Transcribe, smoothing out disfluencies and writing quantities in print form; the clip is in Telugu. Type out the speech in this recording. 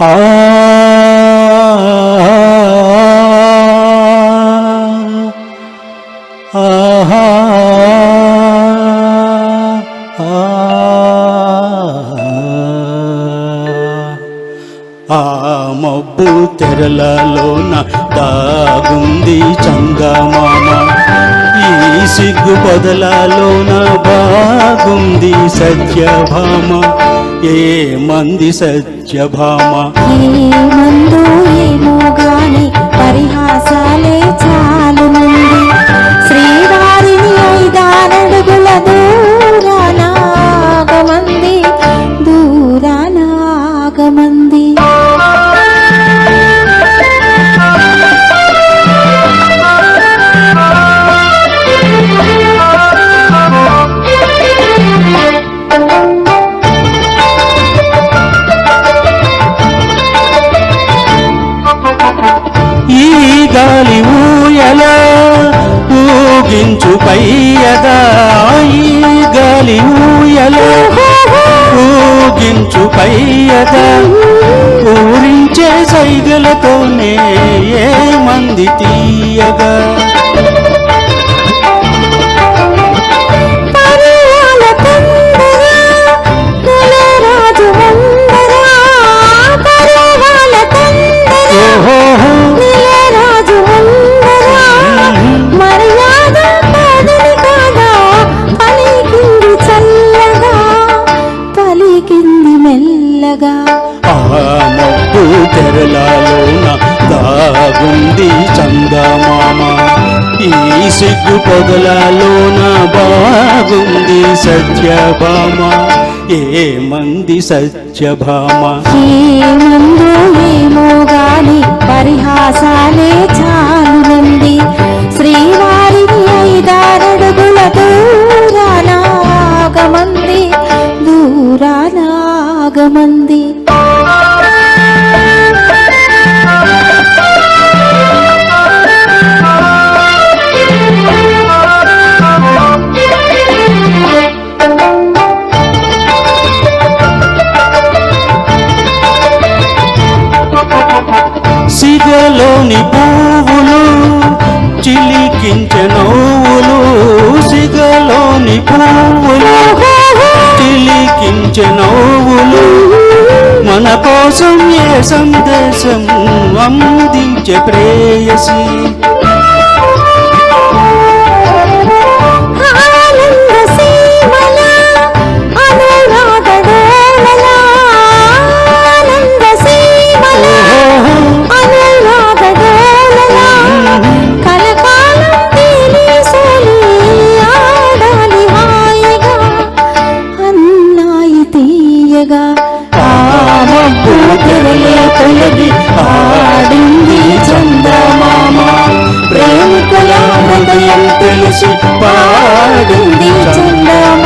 ఆ ఆహా ఆ మబ్బు తెరలలోన దాగుంది చందమామ, ఈ సిగ్గు పొదలలోన బాగుంది సత్యభామ. ఏ మంది సత్యభామ, ఏ మందు ఏమో గాని పరిహాసాలే చాలు నుండి శ్రీవారిని 5 అడుగుల దూరానాగమంది, దూరానాగమంది. ఈ గాలి ఊయల ఊగించు పయ్యదా, ఈ గాలి ఊయల ఊగించు పయ్యదా, ఊరించే సైగలతోనే ఏ మంది తీయగా. ఆ మబ్బు తెరలలోన దాగుంది చందమామ, ఈ సిగ్గు పొదలలోన బాగుంది సత్యభామ. ఏ మంది సత్యభామ, ఏ మందు ఏమో గాని పరిహాసాలే చాలు నుండి శ్రీవారిని 5 అడుగుల దూరానాగమంది, దూరానాగమంది. సిగలోని పువ్వులు చిలికించే నవ్వులు, సిగలోని పువ్వులు చిలికించే నవ్వులు, మన కోసం ఏ సందేశం అందించే ప్రేయసి. ఆ మబ్బు తెరలే తొలగి ఆడింది చందమామ, ప్రేమికుల హృదయం తెలిసి పాడింది చందమామ.